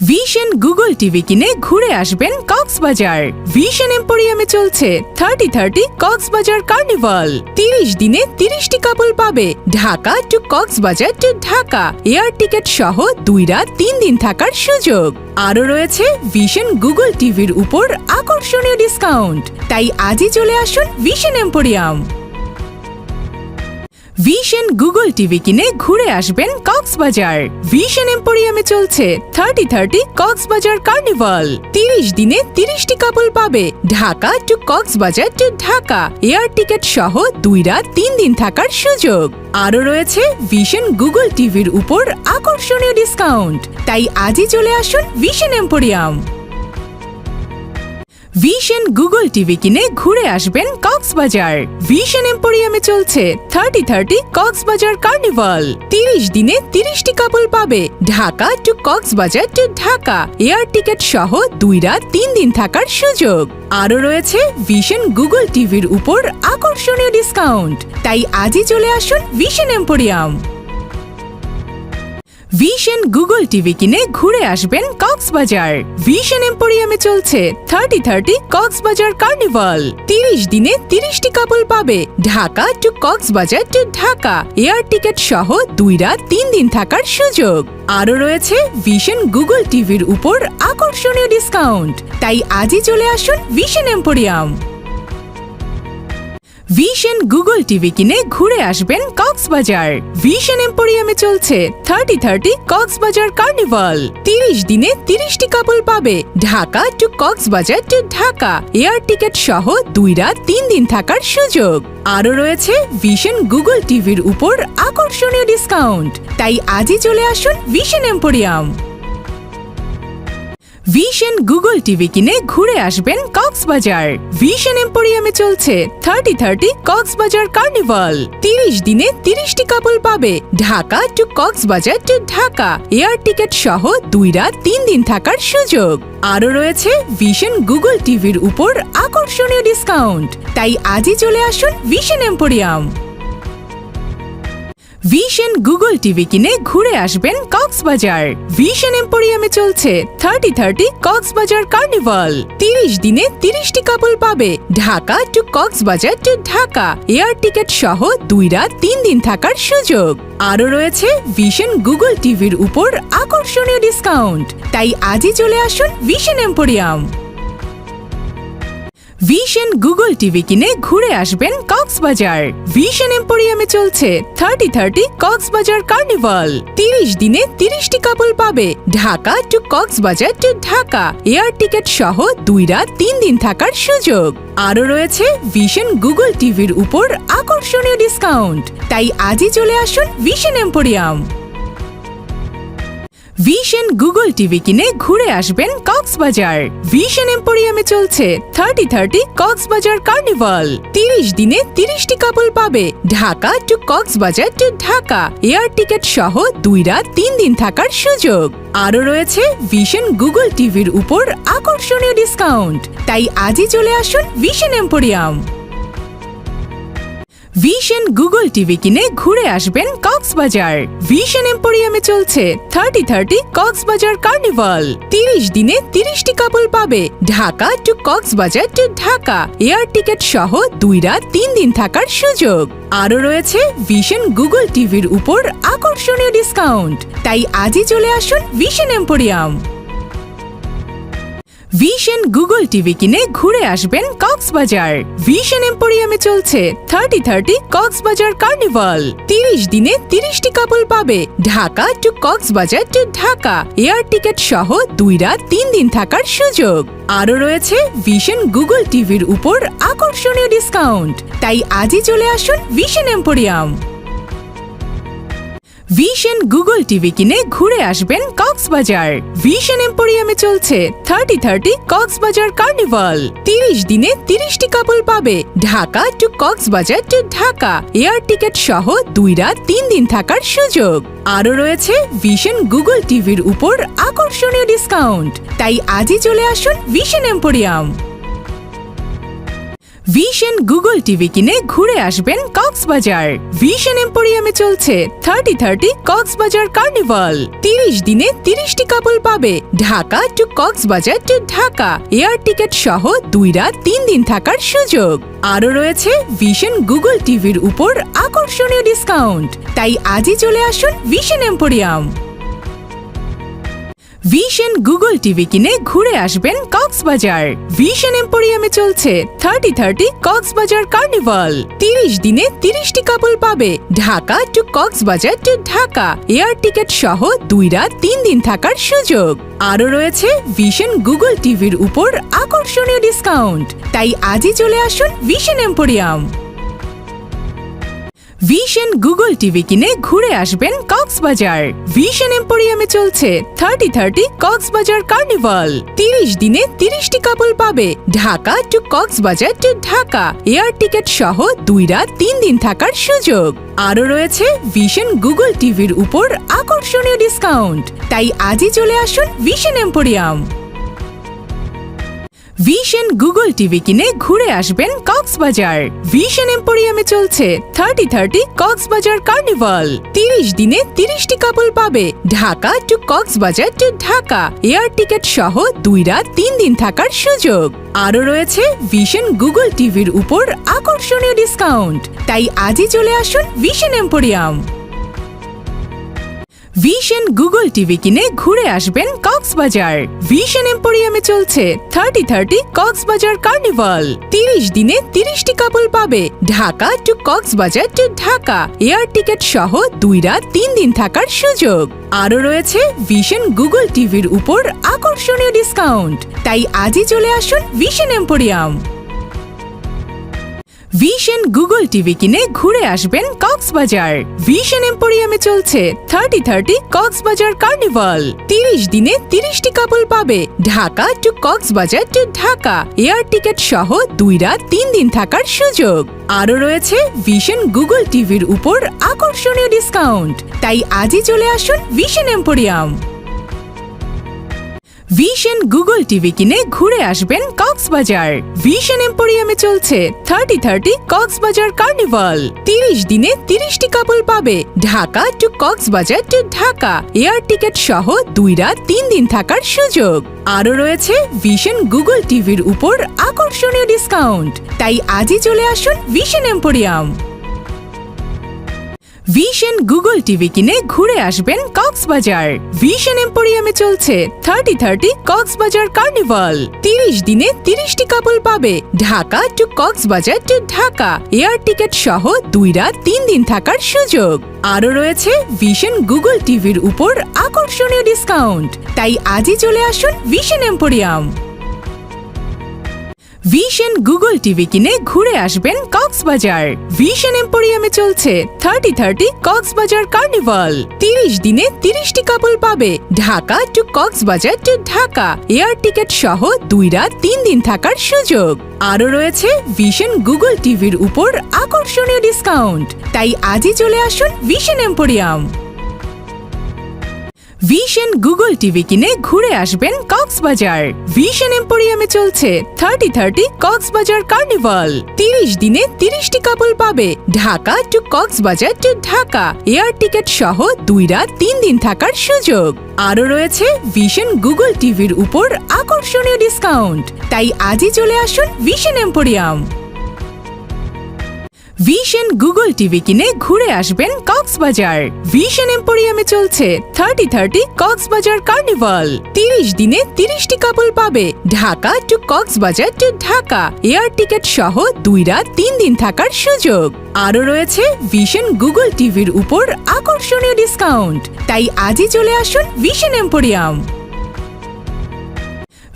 Vision Google TV কিনে ঘুরে আসবেন কক্সবাজার। ভিশন এম্পোরিয়ামে চলছে 30-30 কক্সবাজার কার্নিভাল। 30 দিনে 30টি কাপল পাবে Dhaka to Cox's Bazar to Dhaka air ticket সহ 2 রাত 3 দিন থাকার সুযোগ। আরও রয়েছে ভিশন গুগল টিভির উপর আকর্ষণীয় ডিসকাউন্ট। তাই আজই চলে আসুন vision emporium. Vision Google TV কিনে ঘুরে আসবেন কক্সবাজার। ভিশন এম্পোরিয়ামে চলছে 30-30 কক্সবাজার কার্নিভাল। 30 দিনে 30টি কাপল পাবে Dhaka to Cox's Bazar to Dhaka air ticket সহ 2 রাত 3 দিন থাকার সুযোগ। আরও রয়েছে ভিশন গুগল টিভির উপর আকর্ষণীয় ডিসকাউন্ট। তাই আজই চলে আসুন vision emporium. Vision Google TV কিনে ঘুরে আসবেন কক্সবাজার। ভিশন এম্পোরিয়ামে চলছে 30-30 কক্সবাজার কার্নিভাল। 30 দিনে 30টি কাপল পাবে Dhaka to Cox's Bazar to Dhaka air ticket সহ 2 রাত 3 দিন থাকার সুযোগ। আরও রয়েছে ভিশন গুগল টিভির উপর আকর্ষণীয় ডিসকাউন্ট। তাই আজই চলে আসুন vision emporium. Vision Google TV কিনে ঘুরে আসবেন কক্সবাজার। ভিশন এম্পোরিয়ামে চলছে 30-30 কক্সবাজার কার্নিভাল। 30 দিনে 30টি কাপল পাবে Dhaka to Cox's Bazar to Dhaka air ticket সহ 2 রাত 3 দিন থাকার সুযোগ। আরও রয়েছে ভিশন গুগল টিভির উপর আকর্ষণীয় ডিসকাউন্ট। তাই আজই চলে আসুন vision emporium. Vision Google TV কিনে ঘুরে আসবেন কক্সবাজার। ভিশন এম্পোরিয়ামে চলছে 30-30 কক্সবাজার কার্নিভাল। 30 দিনে 30টি কাপল পাবে Dhaka to Cox's Bazar to Dhaka air ticket সহ 2 রাত 3 দিন থাকার সুযোগ। আরও রয়েছে ভিশন গুগল টিভির উপর আকর্ষণীয় ডিসকাউন্ট। তাই আজই চলে আসুন vision emporium. Vision Google TV কিনে ঘুরে আসবেন কক্সবাজার। ভিশন এম্পোরিয়ামে চলছে 30-30 কক্সবাজার কার্নিভাল। 30 দিনে 30টি কাপল পাবে Dhaka to Cox's Bazar to Dhaka air ticket সহ 2 রাত 3 দিন থাকার সুযোগ। আরও রয়েছে ভিশন গুগল টিভির উপর আকর্ষণীয় ডিসকাউন্ট। তাই আজই চলে আসুন vision emporium. Vision Google TV কিনে ঘুরে আসবেন কক্সবাজার। ভিশন এম্পোরিয়ামে চলছে 30-30 কক্সবাজার কার্নিভাল। 30 দিনে 30টি কাপল পাবে Dhaka to Cox's Bazar to Dhaka air ticket সহ 2 রাত 3 দিন থাকার সুযোগ। আরও রয়েছে ভিশন গুগল টিভির উপর আকর্ষণীয় ডিসকাউন্ট। তাই আজই চলে আসুন vision emporium. Vision Google TV কিনে ঘুরে আসবেন কক্সবাজার। ভিশন এম্পোরিয়ামে চলছে 30-30 কক্সবাজার কার্নিভাল। 30 দিনে 30টি কাপল পাবে Dhaka to Cox's Bazar to Dhaka air ticket সহ 2 রাত 3 দিন থাকার সুযোগ। আরও রয়েছে ভিশন গুগল টিভির উপর আকর্ষণীয় ডিসকাউন্ট। তাই আজই চলে আসুন vision emporium. Vision Google TV কিনে ঘুরে আসবেন কক্সবাজার। ভিশন এম্পোরিয়ামে চলছে 30-30 কক্সবাজার কার্নিভাল। 30 দিনে 30টি কাপল পাবে Dhaka to Cox's Bazar to Dhaka air ticket সহ 2 রাত 3 দিন থাকার সুযোগ। আরও রয়েছে ভিশন গুগল টিভির উপর আকর্ষণীয় ডিসকাউন্ট। তাই আজই চলে আসুন vision emporium. Vision Google TV কিনে ঘুরে আসবেন কক্সবাজার। ভিশন এম্পোরিয়ামে চলছে 30-30 কক্সবাজার কার্নিভাল। 30 দিনে 30টি কাপল পাবে Dhaka to Cox's Bazar to Dhaka air ticket সহ 2 রাত 3 দিন থাকার সুযোগ। আরও রয়েছে ভিশন গুগল টিভির উপর আকর্ষণীয় ডিসকাউন্ট। তাই আজই চলে আসুন vision emporium. Vision Google TV কিনে ঘুরে আসবেন কক্সবাজার। ভিশন এম্পোরিয়ামে চলছে 30-30 কক্সবাজার কার্নিভাল। 30 দিনে 30টি কাপল পাবে Dhaka to Cox's Bazar to Dhaka air ticket সহ 2 রাত 3 দিন থাকার সুযোগ। আরও রয়েছে ভিশন গুগল টিভির উপর আকর্ষণীয় ডিসকাউন্ট। তাই আজই চলে আসুন vision emporium. Vision Google TV কিনে ঘুরে আসবেন কক্সবাজার। ভিশন এম্পোরিয়ামে চলছে 30-30 কক্সবাজার কার্নিভাল। 30 দিনে 30টি কাপল পাবে Dhaka to Cox's Bazar to Dhaka air ticket সহ 2 রাত 3 দিন থাকার সুযোগ। আরও রয়েছে ভিশন গুগল টিভির উপর আকর্ষণীয় ডিসকাউন্ট। তাই আজই চলে আসুন vision emporium. Vision Google TV কিনে ঘুরে আসবেন কক্সবাজার। ভিশন এম্পোরিয়ামে চলছে 30-30 কক্সবাজার কার্নিভাল। 30 দিনে 30টি কাপল পাবে Dhaka to Cox's Bazar to Dhaka air ticket সহ 2 রাত 3 দিন থাকার সুযোগ। আরও রয়েছে ভিশন গুগল টিভির উপর আকর্ষণীয় ডিসকাউন্ট। তাই আজই চলে আসুন vision emporium. Vision Google TV কিনে ঘুরে আসবেন কক্সবাজার। ভিশন এম্পোরিয়ামে চলছে 30-30 কক্সবাজার কার্নিভাল। 30 দিনে 30টি কাপল পাবে Dhaka to Cox's Bazar to Dhaka air ticket সহ 2 রাত 3 দিন থাকার সুযোগ। আরও রয়েছে ভিশন গুগল টিভির উপর আকর্ষণীয় ডিসকাউন্ট। তাই আজই চলে আসুন vision emporium. Vision Google TV কিনে ঘুরে আসবেন কক্সবাজার। ভিশন এম্পোরিয়ামে চলছে 30-30 কক্সবাজার কার্নিভাল। 30 দিনে 30টি কাপল পাবে Dhaka to Cox's Bazar to Dhaka air ticket সহ 2 রাত 3 দিন থাকার সুযোগ। আরও রয়েছে ভিশন গুগল টিভির উপর আকর্ষণীয় ডিসকাউন্ট। তাই আজই চলে আসুন vision emporium. Vision Google TV কিনে ঘুরে আসবেন কক্সবাজার। ভিশন এম্পোরিয়ামে চলছে 30-30 কক্সবাজার কার্নিভাল। 30 দিনে 30টি কাপল পাবে Dhaka to Cox's Bazar to Dhaka air ticket সহ 2 রাত 3 দিন থাকার সুযোগ। আরও রয়েছে ভিশন গুগল টিভির উপর আকর্ষণীয় ডিসকাউন্ট। তাই আজই চলে আসুন vision emporium. Vision Google TV কিনে ঘুরে আসবেন কক্সবাজার। ভিশন এম্পোরিয়ামে চলছে 30-30 কক্সবাজার কার্নিভাল। 30 দিনে 30টি কাপল পাবে Dhaka to Cox's Bazar to Dhaka air ticket সহ 2 রাত 3 দিন থাকার সুযোগ। আরও রয়েছে ভিশন গুগল টিভির উপর আকর্ষণীয় ডিসকাউন্ট। তাই আজই চলে আসুন vision emporium. Vision Google TV কিনে ঘুরে আসবেন কক্সবাজার। ভিশন এম্পোরিয়ামে চলছে 30-30 কক্সবাজার কার্নিভাল। 30 দিনে 30টি কাপল পাবে Dhaka to Cox's Bazar to Dhaka air ticket সহ 2 রাত 3 দিন থাকার সুযোগ। আরও রয়েছে ভিশন গুগল টিভির উপর আকর্ষণীয় ডিসকাউন্ট। তাই আজই চলে আসুন vision emporium. Vision Google TV কিনে ঘুরে আসবেন কক্সবাজার। ভিশন এম্পোরিয়ামে চলছে 30-30 কক্সবাজার কার্নিভাল। 30 দিনে 30টি কাপল পাবে Dhaka to Cox's Bazar to Dhaka air ticket সহ 2 রাত 3 দিন থাকার সুযোগ। আরও রয়েছে ভিশন গুগল টিভির উপর আকর্ষণীয় ডিসকাউন্ট। তাই আজই চলে আসুন vision emporium. Vision Google TV কিনে ঘুরে আসবেন কক্সবাজার। ভিশন এম্পোরিয়ামে চলছে 30-30 কক্সবাজার কার্নিভাল। 30 দিনে 30টি কাপল পাবে Dhaka to Cox's Bazar to Dhaka air ticket সহ 2 রাত 3 দিন থাকার সুযোগ। আরও রয়েছে ভিশন গুগল টিভির উপর আকর্ষণীয় ডিসকাউন্ট। তাই আজই চলে আসুন vision emporium. Vision Google TV কিনে ঘুরে আসবেন কক্সবাজার। ভিশন এম্পোরিয়ামে চলছে 30-30 কক্সবাজার কার্নিভাল। 30 দিনে 30টি কাপল পাবে Dhaka to Cox's Bazar to Dhaka air ticket সহ 2 রাত 3 দিন থাকার সুযোগ। আরও রয়েছে ভিশন গুগল টিভির উপর আকর্ষণীয় ডিসকাউন্ট। তাই আজই চলে আসুন vision emporium. Vision Google TV কিনে ঘুরে আসবেন কক্সবাজার। ভিশন এম্পোরিয়ামে চলছে 30-30 কক্সবাজার কার্নিভাল। 30 দিনে 30টি কাপল পাবে Dhaka to Cox's Bazar to Dhaka air ticket সহ 2 রাত 3 দিন থাকার সুযোগ। আরও রয়েছে ভিশন গুগল টিভির উপর আকর্ষণীয় ডিসকাউন্ট। তাই আজই চলে আসুন vision emporium. Vision Google TV কিনে ঘুরে আসবেন কক্সবাজার। ভিশন এম্পোরিয়ামে চলছে 30-30 কক্সবাজার কার্নিভাল। 30 দিনে 30টি কাপল পাবে Dhaka to Cox's Bazar to Dhaka air ticket সহ 2 রাত 3 দিন থাকার সুযোগ। আরও রয়েছে ভিশন গুগল টিভির উপর আকর্ষণীয় ডিসকাউন্ট। তাই আজই চলে আসুন vision emporium.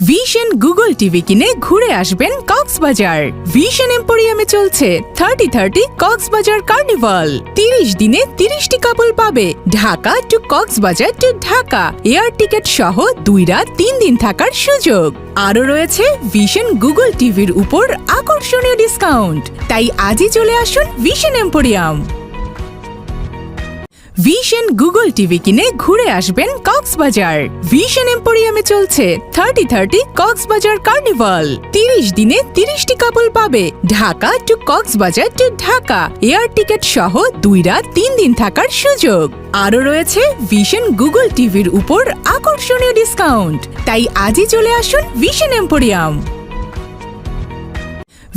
Vision Google TV কিনে ঘুরে আসবেন কক্সবাজার। ভিশন এম্পোরিয়ামে চলছে 30-30 কক্সবাজার কার্নিভাল। 30 দিনে 30টি কাপল পাবে Dhaka to Cox's Bazar to Dhaka air ticket সহ 2 রাত 3 দিন থাকার সুযোগ। আরও রয়েছে ভিশন গুগল টিভির উপর আকর্ষণীয় ডিসকাউন্ট। তাই আজই চলে আসুন vision emporium. Vision Google TV কিনে ঘুরে আসবেন কক্সবাজার। ভিশন এম্পোরিয়ামে চলছে 30-30 কক্সবাজার কার্নিভাল। 30 দিনে 30টি কাপল পাবে Dhaka to Cox's Bazar to Dhaka air ticket সহ 2 রাত 3 দিন থাকার সুযোগ। আরও রয়েছে ভিশন গুগল টিভির উপর আকর্ষণীয় ডিসকাউন্ট। তাই আজই চলে আসুন vision emporium.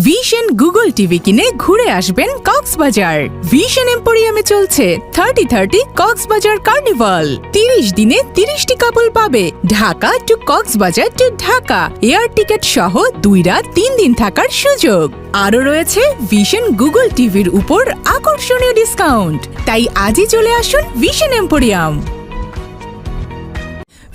Vision Google TV কিনে ঘুরে আসবেন কক্সবাজার। ভিশন এম্পোরিয়ামে চলছে 30-30 কক্সবাজার কার্নিভাল। 30 দিনে 30টি কাপল পাবে Dhaka to Cox's Bazar to Dhaka air ticket সহ 2 রাত 3 দিন থাকার সুযোগ। আরও রয়েছে ভিশন গুগল টিভির উপর আকর্ষণীয় ডিসকাউন্ট। তাই আজই চলে আসুন vision emporium.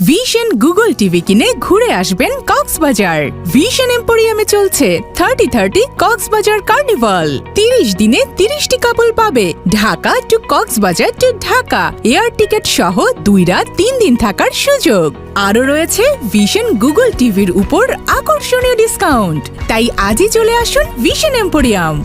Vision Google TV কিনে ঘুরে আসবেন কক্সবাজার। ভিশন এম্পোরিয়ামে চলছে 30-30 কক্সবাজার কার্নিভাল। 30 দিনে 30টি কাপল পাবে Dhaka to Cox's Bazar to Dhaka air ticket সহ 2 রাত 3 দিন থাকার সুযোগ। আরও রয়েছে ভিশন গুগল টিভির উপর আকর্ষণীয় ডিসকাউন্ট। তাই আজই চলে আসুন vision emporium.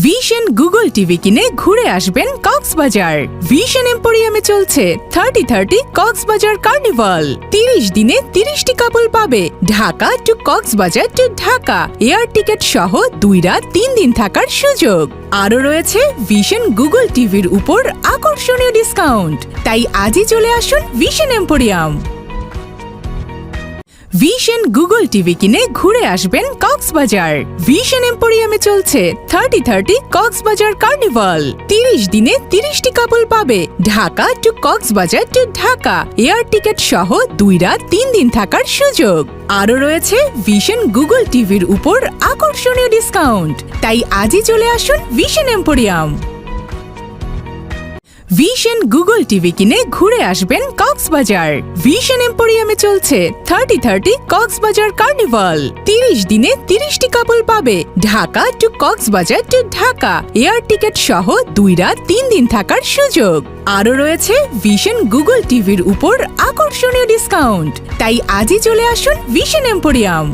Vision Google TV কিনে ঘুরে আসবেন কক্সবাজার। ভিশন এম্পোরিয়ামে চলছে 30-30 কক্সবাজার কার্নিভাল। 30 দিনে 30টি কাপল পাবে Dhaka to Cox's Bazar to Dhaka air ticket সহ 2 রাত 3 দিন থাকার সুযোগ। আরও রয়েছে ভিশন গুগল টিভির উপর আকর্ষণীয় ডিসকাউন্ট। তাই আজই চলে আসুন vision emporium. Vision Google TV কিনে ঘুরে আসবেন কক্সবাজার। ভিশন এম্পোরিয়ামে চলছে 30-30 কক্সবাজার কার্নিভাল। 30 দিনে 30টি কাপল পাবে Dhaka to Cox's Bazar to Dhaka air ticket সহ 2 রাত 3 দিন থাকার সুযোগ। আরও রয়েছে ভিশন গুগল টিভির উপর আকর্ষণীয় ডিসকাউন্ট। তাই আজই চলে আসুন vision emporium. Vision Google TV কিনে ঘুরে আসবেন কক্সবাজার। ভিশন এম্পোরিয়ামে চলছে 30-30 কক্সবাজার কার্নিভাল। 30 দিনে 30টি কাপল পাবে Dhaka to Cox's Bazar to Dhaka air ticket সহ 2 রাত 3 দিন থাকার সুযোগ। আরও রয়েছে ভিশন গুগল টিভির উপর আকর্ষণীয় ডিসকাউন্ট। তাই আজই চলে আসুন vision emporium.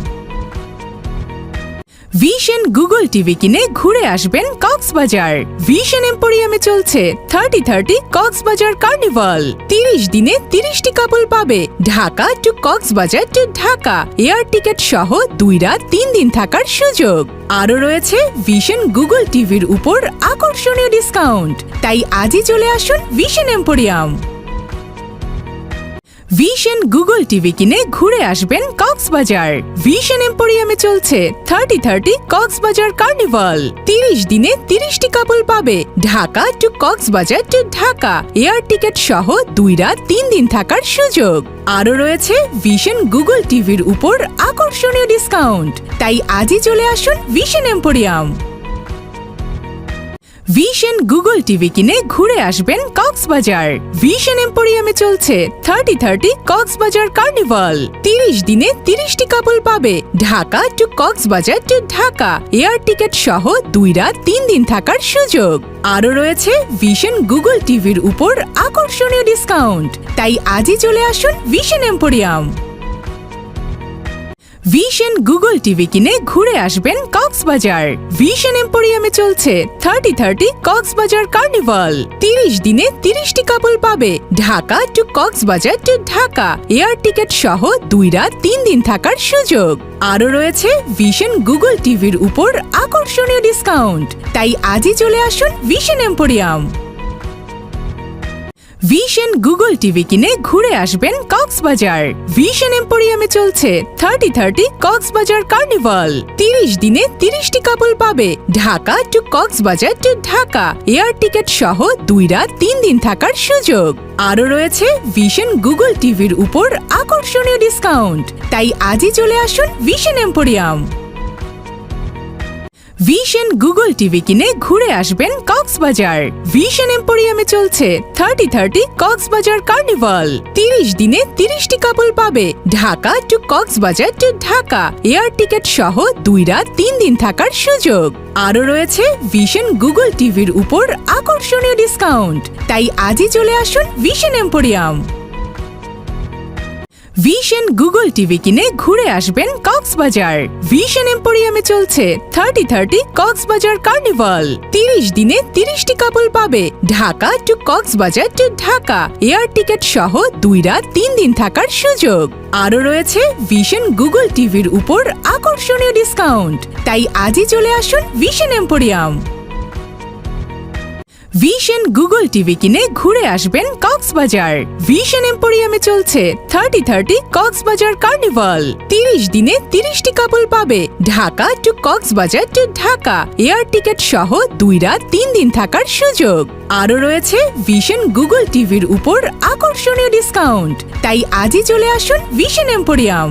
Vision Google TV কিনে ঘুরে আসবেন কক্সবাজার। ভিশন এম্পোরিয়ামে চলছে 30-30 কক্সবাজার কার্নিভাল। 30 দিনে 30টি কাপল পাবে Dhaka to Cox's Bazar to Dhaka air ticket সহ 2 রাত 3 দিন থাকার সুযোগ। আরও রয়েছে ভিশন গুগল টিভির উপর আকর্ষণীয় ডিসকাউন্ট। তাই আজই চলে আসুন vision emporium. Vision Google TV কিনে ঘুরে আসবেন কক্সবাজার। ভিশন এম্পোরিয়ামে চলছে 30-30 কক্সবাজার কার্নিভাল। 30 দিনে 30টি কাপল পাবে Dhaka to Cox's Bazar to Dhaka air ticket সহ 2 রাত 3 দিন থাকার সুযোগ। আরও রয়েছে ভিশন গুগল টিভির উপর আকর্ষণীয় ডিসকাউন্ট। তাই আজই চলে আসুন vision emporium. Vision Google TV কিনে ঘুরে আসবেন কক্সবাজার। ভিশন এম্পোরিয়ামে চলছে 30-30 কক্সবাজার কার্নিভাল। 30 দিনে 30টি কাপল পাবে Dhaka to Cox's Bazar to Dhaka air ticket সহ 2 রাত 3 দিন থাকার সুযোগ। আরও রয়েছে ভিশন গুগল টিভির উপর আকর্ষণীয় ডিসকাউন্ট। তাই আজই চলে আসুন vision emporium. Vision Google TV কিনে ঘুরে আসবেন কক্সবাজার। ভিশন এম্পোরিয়ামে চলছে 30-30 কক্সবাজার কার্নিভাল। 30 দিনে 30টি কাপল পাবে Dhaka to Cox's Bazar to Dhaka air ticket সহ 2 রাত 3 দিন থাকার সুযোগ। আরও রয়েছে ভিশন গুগল টিভির উপর আকর্ষণীয় ডিসকাউন্ট। তাই আজই চলে আসুন vision emporium. Vision Google TV কিনে ঘুরে আসবেন কক্সবাজার। ভিশন এম্পোরিয়ামে চলছে 30-30 কক্সবাজার কার্নিভাল। 30 দিনে 30টি কাপল পাবে Dhaka to Cox's Bazar to Dhaka air ticket সহ 2 রাত 3 দিন থাকার সুযোগ। আরও রয়েছে ভিশন গুগল টিভির উপর আকর্ষণীয় ডিসকাউন্ট। তাই আজই চলে আসুন vision emporium. Vision Google TV কিনে ঘুরে আসবেন কক্সবাজার। ভিশন এম্পোরিয়ামে চলছে 30-30 কক্সবাজার কার্নিভাল। 30 দিনে 30টি কাপল পাবে Dhaka to Cox's Bazar to Dhaka air ticket সহ 2 রাত 3 দিন থাকার সুযোগ। আরও রয়েছে ভিশন গুগল টিভির উপর আকর্ষণীয় ডিসকাউন্ট। তাই আজই চলে আসুন vision emporium. Vision Google TV কিনে ঘুরে আসবেন কক্সবাজার। ভিশন এম্পোরিয়ামে চলছে 30-30 কক্সবাজার কার্নিভাল। 30 দিনে 30টি কাপল পাবে Dhaka to Cox's Bazar to Dhaka air ticket সহ 2 রাত 3 দিন থাকার সুযোগ। আরও রয়েছে ভিশন গুগল টিভির উপর আকর্ষণীয় ডিসকাউন্ট। তাই আজই চলে আসুন vision emporium. Vision Google TV কিনে ঘুরে আসবেন কক্সবাজার। ভিশন এম্পোরিয়ামে চলছে 30-30 কক্সবাজার কার্নিভাল। 30 দিনে 30টি কাপল পাবে Dhaka to Cox's Bazar to Dhaka air ticket সহ 2 রাত 3 দিন থাকার সুযোগ। আরও রয়েছে ভিশন গুগল টিভির উপর আকর্ষণীয় ডিসকাউন্ট। তাই আজই চলে আসুন vision emporium.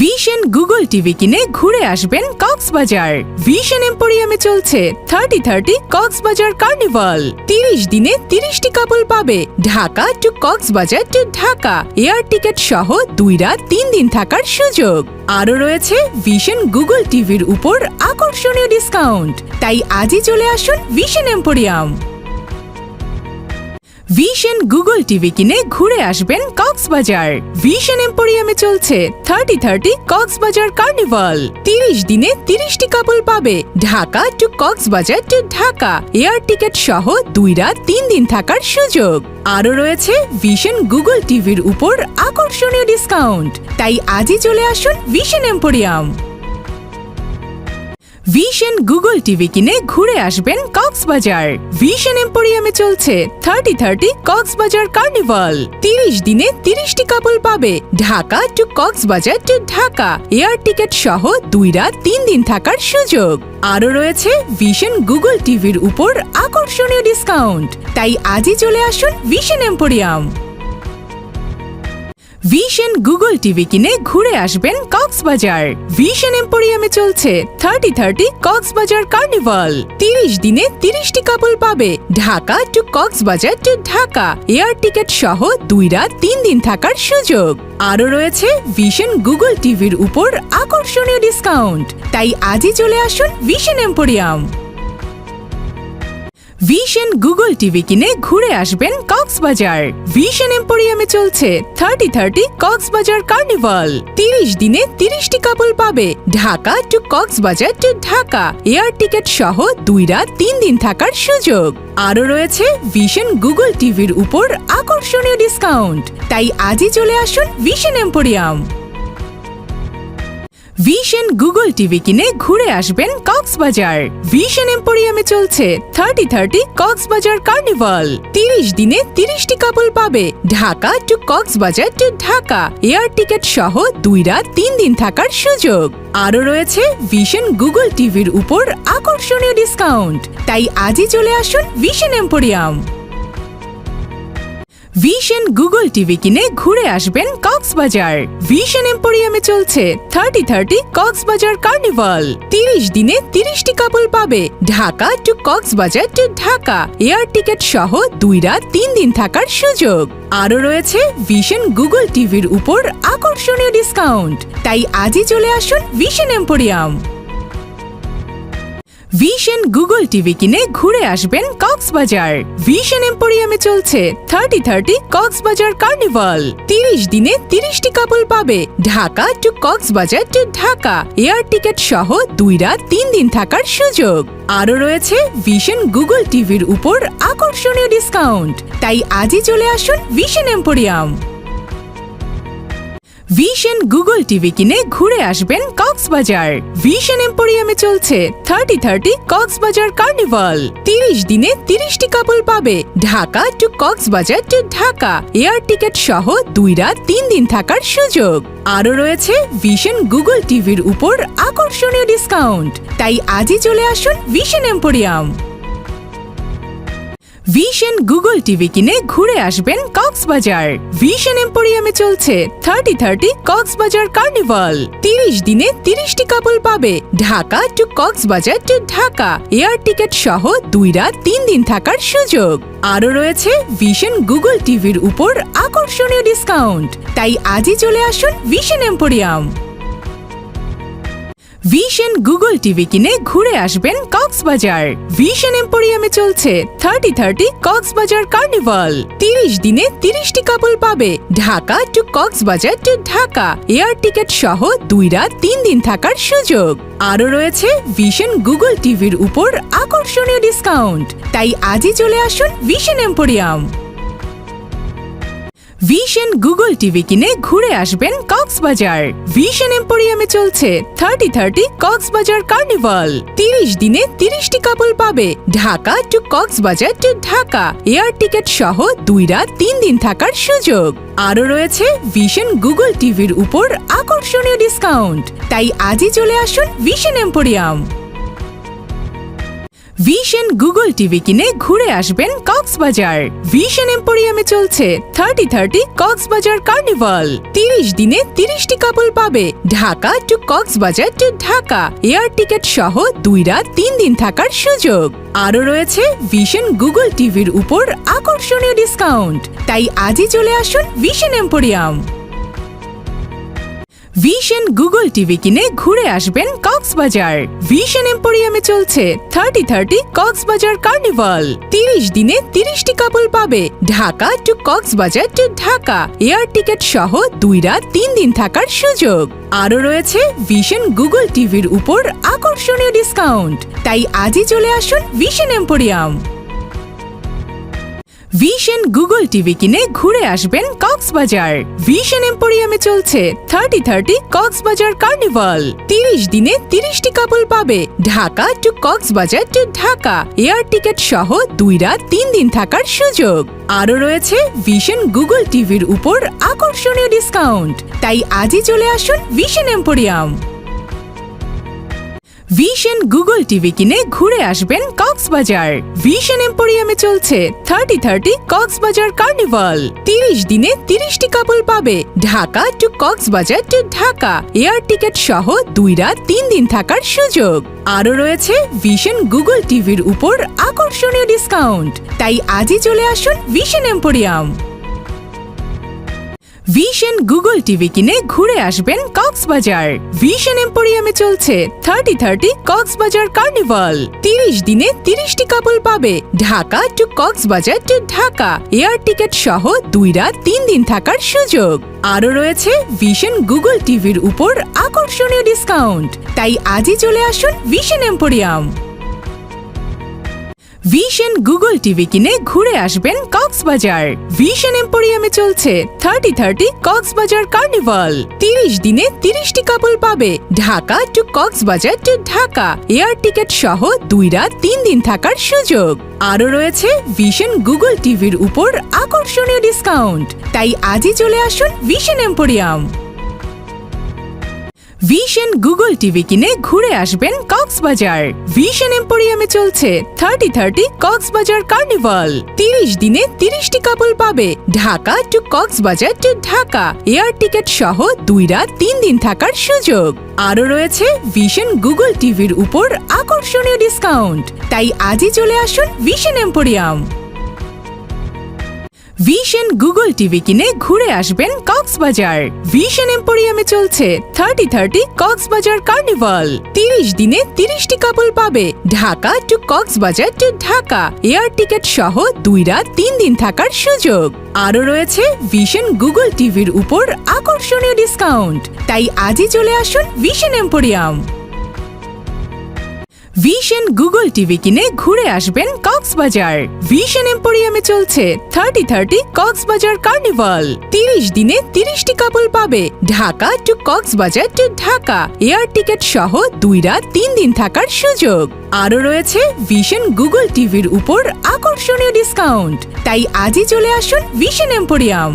Vision Google TV কিনে ঘুরে আসবেন কক্সবাজার। ভিশন এম্পোরিয়ামে চলছে 30-30 কক্সবাজার কার্নিভাল। 30 দিনে 30টি কাপল পাবে Dhaka to Cox's Bazar to Dhaka air ticket সহ 2 রাত 3 দিন থাকার সুযোগ। আরও রয়েছে ভিশন গুগল টিভির উপর আকর্ষণীয় ডিসকাউন্ট। তাই আজই চলে আসুন vision emporium. Vision Google TV কিনে ঘুরে আসবেন কক্সবাজার। ভিশন এম্পোরিয়ামে চলছে 30-30 কক্সবাজার কার্নিভাল। 30 দিনে 30টি কাপল পাবে Dhaka to Cox's Bazar to Dhaka air ticket সহ 2 রাত 3 দিন থাকার সুযোগ। আরও রয়েছে ভিশন গুগল টিভির উপর আকর্ষণীয় ডিসকাউন্ট। তাই আজই চলে আসুন vision emporium. Vision Google TV কিনে ঘুরে আসবেন কক্সবাজার। ভিশন এম্পোরিয়ামে চলছে 30-30 কক্সবাজার কার্নিভাল। 30 দিনে 30টি কাপল পাবে Dhaka to Cox's Bazar to Dhaka air ticket সহ 2 রাত 3 দিন থাকার সুযোগ। আরও রয়েছে ভিশন গুগল টিভির উপর আকর্ষণীয় ডিসকাউন্ট। তাই আজই চলে আসুন vision emporium. Vision Google TV কিনে ঘুরে আসবেন কক্সবাজার। ভিশন এম্পোরিয়ামে চলছে 30-30 কক্সবাজার কার্নিভাল। 30 দিনে 30টি কাপল পাবে Dhaka to Cox's Bazar to Dhaka air ticket সহ 2 রাত 3 দিন থাকার সুযোগ। আরও রয়েছে ভিশন গুগল টিভির উপর আকর্ষণীয় ডিসকাউন্ট। তাই আজই চলে আসুন vision emporium. Vision Google TV কিনে ঘুরে আসবেন কক্সবাজার। ভিশন এম্পোরিয়ামে চলছে 30-30 কক্সবাজার কার্নিভাল। 30 দিনে 30টি কাপল পাবে Dhaka to Cox's Bazar to Dhaka air ticket সহ 2 রাত 3 দিন থাকার সুযোগ। আরও রয়েছে ভিশন গুগল টিভির উপর আকর্ষণীয় ডিসকাউন্ট। তাই আজই চলে আসুন vision emporium. Vision Google TV কিনে ঘুরে আসবেন কক্সবাজার। ভিশন এম্পোরিয়ামে চলছে 30-30 কক্সবাজার কার্নিভাল। 30 দিনে 30টি কাপল পাবে Dhaka to Cox's Bazar to Dhaka air ticket সহ 2 রাত 3 দিন থাকার সুযোগ। আরও রয়েছে ভিশন গুগল টিভির উপর আকর্ষণীয় ডিসকাউন্ট। তাই আজই চলে আসুন vision emporium. Vision Google TV কিনে ঘুরে আসবেন কক্সবাজার। ভিশন এম্পোরিয়ামে চলছে 30-30 কক্সবাজার কার্নিভাল। 30 দিনে 30টি কাপল পাবে Dhaka to Cox's Bazar to Dhaka air ticket সহ 2 রাত 3 দিন থাকার সুযোগ। আরও রয়েছে ভিশন গুগল টিভির উপর আকর্ষণীয় ডিসকাউন্ট। তাই আজই চলে আসুন vision emporium. Vision Google TV কিনে ঘুরে আসবেন কক্সবাজার। ভিশন এম্পোরিয়ামে চলছে 30-30 কক্সবাজার কার্নিভাল। 30 দিনে 30টি কাপল পাবে Dhaka to Cox's Bazar to Dhaka air ticket সহ 2 রাত 3 দিন থাকার সুযোগ। আরও রয়েছে ভিশন গুগল টিভির উপর আকর্ষণীয় ডিসকাউন্ট। তাই আজই চলে আসুন vision emporium. Vision Google TV কিনে ঘুরে আসবেন কক্সবাজার। ভিশন এম্পোরিয়ামে চলছে 30-30 কক্সবাজার কার্নিভাল। 30 দিনে 30টি কাপল পাবে Dhaka to Cox's Bazar to Dhaka air ticket সহ 2 রাত 3 দিন থাকার সুযোগ। আরও রয়েছে ভিশন গুগল টিভির উপর আকর্ষণীয় ডিসকাউন্ট। তাই আজই চলে আসুন vision emporium. Vision Google TV কিনে ঘুরে আসবেন কক্সবাজার। ভিশন এম্পোরিয়ামে চলছে 30-30 কক্সবাজার কার্নিভাল। 30 দিনে 30টি কাপল পাবে Dhaka to Cox's Bazar to Dhaka air ticket সহ 2 রাত 3 দিন থাকার সুযোগ। আরও রয়েছে ভিশন গুগল টিভির উপর আকর্ষণীয় ডিসকাউন্ট। তাই আজই চলে আসুন vision emporium. Vision Google TV কিনে ঘুরে আসবেন কক্সবাজার। ভিশন এম্পোরিয়ামে চলছে 30-30 কক্সবাজার কার্নিভাল। 30 দিনে 30টি কাপল পাবে Dhaka to Cox's Bazar to Dhaka air ticket সহ 2 রাত 3 দিন থাকার সুযোগ। আরও রয়েছে ভিশন গুগল টিভির উপর আকর্ষণীয় ডিসকাউন্ট। তাই আজই চলে আসুন vision emporium. Vision Google TV কিনে ঘুরে আসবেন কক্সবাজার। ভিশন এম্পোরিয়ামে চলছে 30-30 কক্সবাজার কার্নিভাল। 30 দিনে 30টি কাপল পাবে Dhaka to Cox's Bazar to Dhaka air ticket সহ 2 রাত 3 দিন থাকার সুযোগ। আরও রয়েছে ভিশন গুগল টিভির উপর আকর্ষণীয় ডিসকাউন্ট। তাই আজই চলে আসুন vision emporium. Vision Google TV কিনে ঘুরে আসবেন কক্সবাজার। ভিশন এম্পোরিয়ামে চলছে 30-30 কক্সবাজার কার্নিভাল। 30 দিনে 30টি কাপল পাবে Dhaka to Cox's Bazar to Dhaka air ticket সহ 2 রাত 3 দিন থাকার সুযোগ। আরও রয়েছে ভিশন গুগল টিভির উপর আকর্ষণীয় ডিসকাউন্ট। তাই আজই চলে আসুন vision emporium. Vision Google TV কিনে ঘুরে আসবেন কক্সবাজার। ভিশন এম্পোরিয়ামে চলছে 30-30 কক্সবাজার কার্নিভাল। 30 দিনে 30টি কাপল পাবে Dhaka to Cox's Bazar to Dhaka air ticket সহ 2 রাত 3 দিন থাকার সুযোগ। আরও রয়েছে ভিশন গুগল টিভির উপর আকর্ষণীয় ডিসকাউন্ট। তাই আজই চলে আসুন vision emporium. Vision Google TV কিনে ঘুরে আসবেন কক্সবাজার। ভিশন এম্পোরিয়ামে চলছে 30-30 কক্সবাজার কার্নিভাল। 30 দিনে 30টি কাপল পাবে Dhaka to Cox's Bazar to Dhaka air ticket সহ 2 রাত 3 দিন থাকার সুযোগ। আরও রয়েছে ভিশন গুগল টিভির উপর আকর্ষণীয় ডিসকাউন্ট। তাই আজই চলে আসুন vision emporium. Vision Google TV কিনে ঘুরে আসবেন কক্সবাজার। ভিশন এম্পোরিয়ামে চলছে 30-30 কক্সবাজার কার্নিভাল। 30 দিনে 30টি কাপল পাবে Dhaka to Cox's Bazar to Dhaka air ticket সহ 2 রাত 3 দিন থাকার সুযোগ। আরও রয়েছে ভিশন গুগল টিভির উপর আকর্ষণীয় ডিসকাউন্ট। তাই আজই চলে আসুন vision emporium. Vision Google TV কিনে ঘুরে আসবেন কক্সবাজার। ভিশন এম্পোরিয়ামে চলছে 30-30 কক্সবাজার কার্নিভাল। 30 দিনে 30টি কাপল পাবে Dhaka to Cox's Bazar to Dhaka air ticket সহ 2 রাত 3 দিন থাকার সুযোগ। আরও রয়েছে ভিশন গুগল টিভির উপর আকর্ষণীয় ডিসকাউন্ট। তাই আজই চলে আসুন vision emporium. Vision Google TV কিনে ঘুরে আসবেন কক্সবাজার। ভিশন এম্পোরিয়ামে চলছে 30-30 কক্সবাজার কার্নিভাল। 30 দিনে 30টি কাপল পাবে Dhaka to Cox's Bazar to Dhaka air ticket সহ 2 রাত 3 দিন থাকার সুযোগ। আরও রয়েছে ভিশন গুগল টিভির উপর আকর্ষণীয় ডিসকাউন্ট। তাই আজই চলে আসুন vision emporium. Vision Google TV কিনে ঘুরে আসবেন কক্সবাজার। ভিশন এম্পোরিয়ামে চলছে 30-30 কক্সবাজার কার্নিভাল। 30 দিনে 30টি কাপল পাবে Dhaka to Cox's Bazar to Dhaka air ticket সহ 2 রাত 3 দিন থাকার সুযোগ। আরও রয়েছে ভিশন গুগল টিভির উপর আকর্ষণীয় ডিসকাউন্ট। তাই আজই চলে আসুন vision emporium. Vision Google TV কিনে ঘুরে আসবেন কক্সবাজার। ভিশন এম্পোরিয়ামে চলছে 30-30 কক্সবাজার কার্নিভাল। 30 দিনে 30টি কাপল পাবে Dhaka to Cox's Bazar to Dhaka air ticket সহ 2 রাত 3 দিন থাকার সুযোগ। আরও রয়েছে ভিশন গুগল টিভির উপর আকর্ষণীয় ডিসকাউন্ট। তাই আজই চলে আসুন vision emporium. Vision Google TV কিনে ঘুরে আসবেন কক্সবাজার। ভিশন এম্পোরিয়ামে চলছে 30-30 কক্সবাজার কার্নিভাল। 30 দিনে 30টি কাপল পাবে Dhaka to Cox's Bazar to Dhaka air ticket সহ 2 রাত 3 দিন থাকার সুযোগ। আরও রয়েছে ভিশন গুগল টিভির উপর আকর্ষণীয় ডিসকাউন্ট। তাই আজই চলে আসুন vision emporium.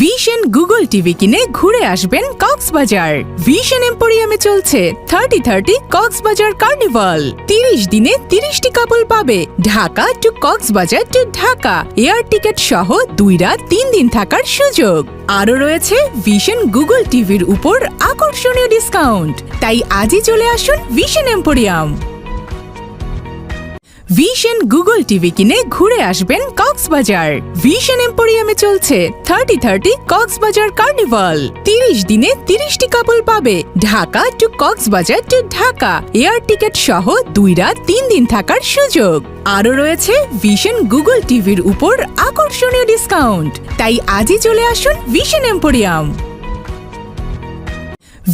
Vision Google TV কিনে ঘুরে আসবেন কক্সবাজার। ভিশন এম্পোরিয়ামে চলছে 30-30 কক্সবাজার কার্নিভাল। 30 দিনে 30টি কাপল পাবে Dhaka to Cox's Bazar to Dhaka air ticket সহ 2 রাত 3 দিন থাকার সুযোগ। আরও রয়েছে ভিশন গুগল টিভির উপর আকর্ষণীয় ডিসকাউন্ট। তাই আজই চলে আসুন vision emporium. Vision Google TV কিনে ঘুরে আসবেন কক্সবাজার। ভিশন এম্পোরিয়ামে চলছে 30-30 কক্সবাজার কার্নিভাল। 30 দিনে 30টি কাপল পাবে Dhaka to Cox's Bazar to Dhaka air ticket সহ 2 রাত 3 দিন থাকার সুযোগ। আরও রয়েছে ভিশন গুগল টিভির উপর আকর্ষণীয় ডিসকাউন্ট। তাই আজই চলে আসুন vision emporium.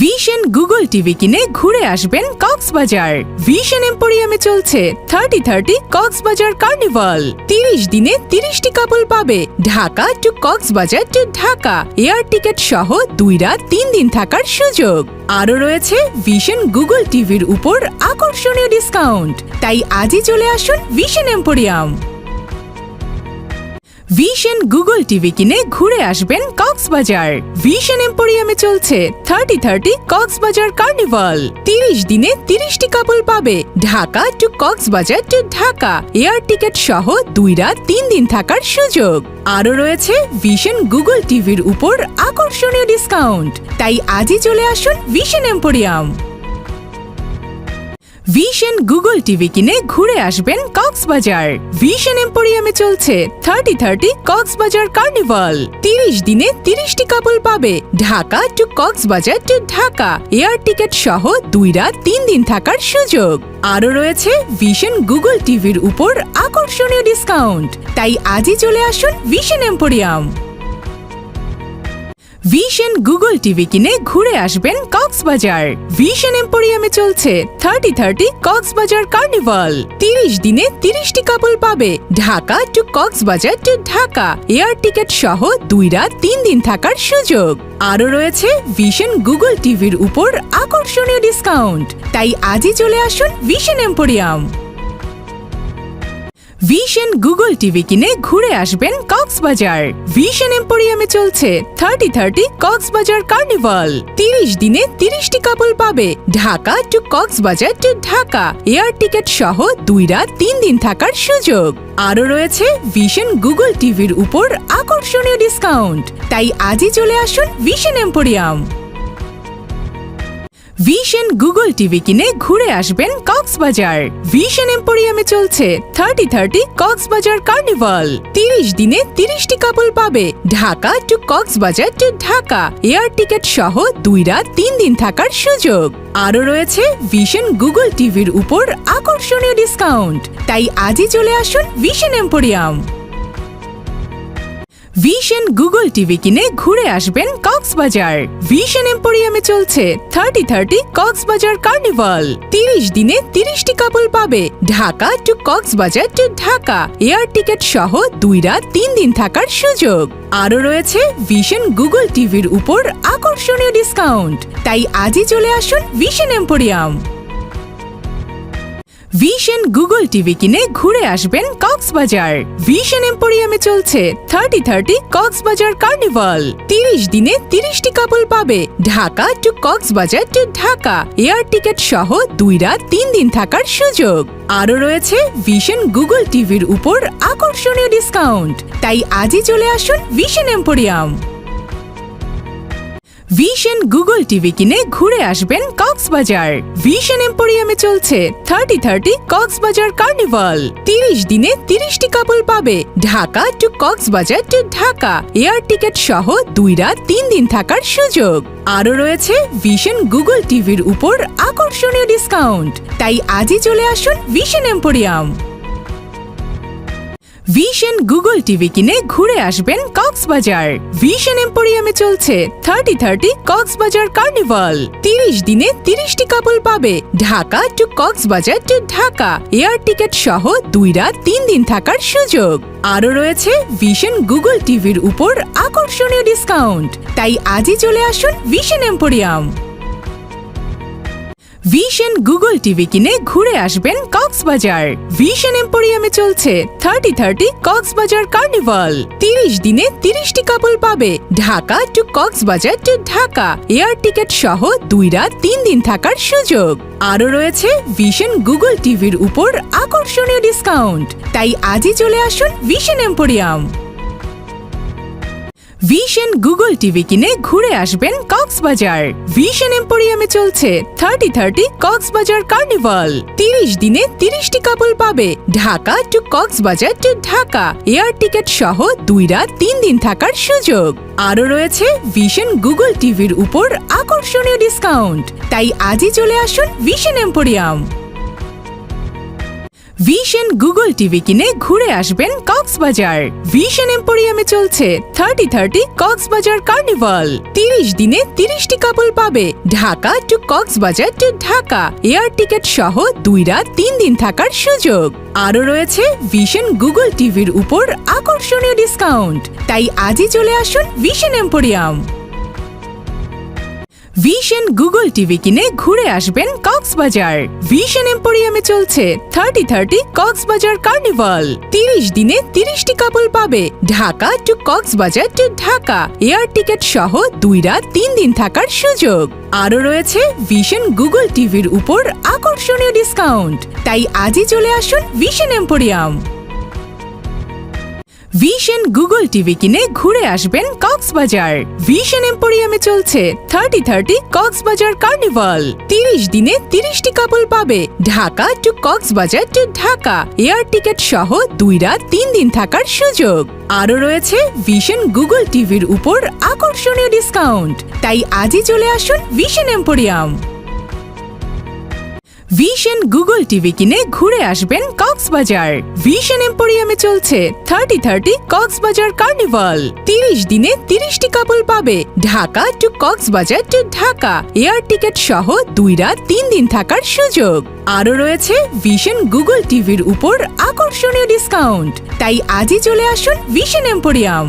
Vision Google TV কিনে ঘুরে আসবেন কক্সবাজার। ভিশন এম্পোরিয়ামে চলছে 30-30 কক্সবাজার কার্নিভাল। 30 দিনে 30টি কাপল পাবে Dhaka to Cox's Bazar to Dhaka air ticket সহ 2 রাত 3 দিন থাকার সুযোগ। আরও রয়েছে ভিশন গুগল টিভির উপর আকর্ষণীয় ডিসকাউন্ট। তাই আজই চলে আসুন vision emporium. Vision Google TV কিনে ঘুরে আসবেন কক্সবাজার। ভিশন এম্পোরিয়ামে চলছে 30-30 কক্সবাজার কার্নিভাল। 30 দিনে 30টি কাপল পাবে Dhaka to Cox's Bazar to Dhaka air ticket সহ 2 রাত 3 দিন থাকার সুযোগ। আরও রয়েছে ভিশন গুগল টিভির উপর আকর্ষণীয় ডিসকাউন্ট। তাই আজই চলে আসুন vision emporium. Vision Google TV কিনে ঘুরে আসবেন কক্সবাজার। ভিশন এম্পোরিয়ামে চলছে 30-30 কক্সবাজার কার্নিভাল। 30 দিনে 30টি কাপল পাবে Dhaka to Cox's Bazar to Dhaka air ticket সহ 2 রাত 3 দিন থাকার সুযোগ। আরও রয়েছে ভিশন গুগল টিভির উপর আকর্ষণীয় ডিসকাউন্ট। তাই আজই চলে আসুন vision emporium. Vision Google TV কিনে ঘুরে আসবেন কক্সবাজার। ভিশন এম্পোরিয়ামে চলছে 30-30 কক্সবাজার কার্নিভাল। 30 দিনে 30টি কাপল পাবে Dhaka to Cox's Bazar to Dhaka air ticket সহ 2 রাত 3 দিন থাকার সুযোগ। আরও রয়েছে ভিশন গুগল টিভির উপর আকর্ষণীয় ডিসকাউন্ট। তাই আজই চলে আসুন vision emporium. Vision Google TV কিনে ঘুরে আসবেন কক্সবাজার। ভিশন এম্পোরিয়ামে চলছে 30-30 কক্সবাজার কার্নিভাল। 30 দিনে 30টি কাপল পাবে Dhaka to Cox's Bazar to Dhaka air ticket সহ 2 রাত 3 দিন থাকার সুযোগ। আরও রয়েছে ভিশন গুগল টিভির উপর আকর্ষণীয় ডিসকাউন্ট। তাই আজই চলে আসুন vision emporium. Vision Google TV কিনে ঘুরে আসবেন কক্সবাজার। ভিশন এম্পোরিয়ামে চলছে 30-30 কক্সবাজার কার্নিভাল। 30 দিনে 30টি কাপল পাবে Dhaka to Cox's Bazar to Dhaka air ticket সহ 2 রাত 3 দিন থাকার সুযোগ। আরও রয়েছে ভিশন গুগল টিভির উপর আকর্ষণীয় ডিসকাউন্ট। তাই আজই চলে আসুন vision emporium. Vision Google TV কিনে ঘুরে আসবেন কক্সবাজার। ভিশন এম্পোরিয়ামে চলছে 30-30 কক্সবাজার কার্নিভাল। 30 দিনে 30টি কাপল পাবে Dhaka to Cox's Bazar to Dhaka air ticket সহ 2 রাত 3 দিন থাকার সুযোগ। আরও রয়েছে ভিশন গুগল টিভির উপর আকর্ষণীয় ডিসকাউন্ট। তাই আজই চলে আসুন vision emporium. Vision Google TV কিনে ঘুরে আসবেন কক্সবাজার। ভিশন এম্পোরিয়ামে চলছে 30-30 কক্সবাজার কার্নিভাল। 30 দিনে 30টি কাপল পাবে Dhaka to Cox's Bazar to Dhaka air ticket সহ 2 রাত 3 দিন থাকার সুযোগ। আরও রয়েছে ভিশন গুগল টিভির উপর আকর্ষণীয় ডিসকাউন্ট। তাই আজই চলে আসুন vision emporium. Vision Google TV কিনে ঘুরে আসবেন কক্সবাজার। ভিশন এম্পোরিয়ামে চলছে 30-30 কক্সবাজার কার্নিভাল। 30 দিনে 30টি কাপল পাবে Dhaka to Cox's Bazar to Dhaka air ticket সহ 2 রাত 3 দিন থাকার সুযোগ। আরও রয়েছে ভিশন গুগল টিভির উপর আকর্ষণীয় ডিসকাউন্ট। তাই আজই চলে আসুন vision emporium. Vision Google TV কিনে ঘুরে আসবেন কক্সবাজার। ভিশন এম্পোরিয়ামে চলছে 30-30 কক্সবাজার কার্নিভাল। 30 দিনে 30টি কাপল পাবে Dhaka to Cox's Bazar to Dhaka air ticket সহ 2 রাত 3 দিন থাকার সুযোগ। আরও রয়েছে ভিশন গুগল টিভির উপর আকর্ষণীয় ডিসকাউন্ট। তাই আজই চলে আসুন vision emporium. Vision Google TV কিনে ঘুরে আসবেন কক্সবাজার। ভিশন এম্পোরিয়ামে চলছে 30-30 কক্সবাজার কার্নিভাল। 30 দিনে 30টি কাপল পাবে Dhaka to Cox's Bazar to Dhaka air ticket সহ 2 রাত 3 দিন থাকার সুযোগ। আরও রয়েছে ভিশন গুগল টিভির উপর আকর্ষণীয় ডিসকাউন্ট। তাই আজই চলে আসুন vision emporium. Vision Google TV কিনে ঘুরে আসবেন কক্সবাজার। ভিশন এম্পোরিয়ামে চলছে 30-30 কক্সবাজার কার্নিভাল। 30 দিনে 30টি কাপল পাবে Dhaka to Cox's Bazar to Dhaka air ticket সহ 2 রাত 3 দিন থাকার সুযোগ। আরও রয়েছে ভিশন গুগল টিভির উপর আকর্ষণীয় ডিসকাউন্ট। তাই আজই চলে আসুন vision emporium. Vision Google TV কিনে ঘুরে আসবেন কক্সবাজার। ভিশন এম্পোরিয়ামে চলছে 30-30 কক্সবাজার কার্নিভাল। 30 দিনে 30টি কাপল পাবে Dhaka to Cox's Bazar to Dhaka air ticket সহ 2 রাত 3 দিন থাকার সুযোগ। আরও রয়েছে ভিশন গুগল টিভির উপর আকর্ষণীয় ডিসকাউন্ট। তাই আজই চলে আসুন vision emporium. Vision Google TV কিনে ঘুরে আসবেন কক্সবাজার। ভিশন এম্পোরিয়ামে চলছে 30-30 কক্সবাজার কার্নিভাল। 30 দিনে 30টি কাপল পাবে Dhaka to Cox's Bazar to Dhaka air ticket সহ 2 রাত 3 দিন থাকার সুযোগ। আরও রয়েছে ভিশন গুগল টিভির উপর আকর্ষণীয় ডিসকাউন্ট। তাই আজই চলে আসুন vision emporium. Vision Google TV কিনে ঘুরে আসবেন কক্সবাজার। ভিশন এম্পোরিয়ামে চলছে 30-30 কক্সবাজার কার্নিভাল। 30 দিনে 30টি কাপল পাবে Dhaka to Cox's Bazar to Dhaka air ticket সহ 2 রাত 3 দিন থাকার সুযোগ। আরও রয়েছে ভিশন গুগল টিভির উপর আকর্ষণীয় ডিসকাউন্ট। তাই আজই চলে আসুন vision emporium. Vision Google TV কিনে ঘুরে আসবেন কক্সবাজার। ভিশন এম্পোরিয়ামে চলছে 30-30 কক্সবাজার কার্নিভাল। 30 দিনে 30টি কাপল পাবে Dhaka to Cox's Bazar to Dhaka air ticket সহ 2 রাত 3 দিন থাকার সুযোগ। আরও রয়েছে ভিশন গুগল টিভির উপর আকর্ষণীয় ডিসকাউন্ট। তাই আজই চলে আসুন vision emporium.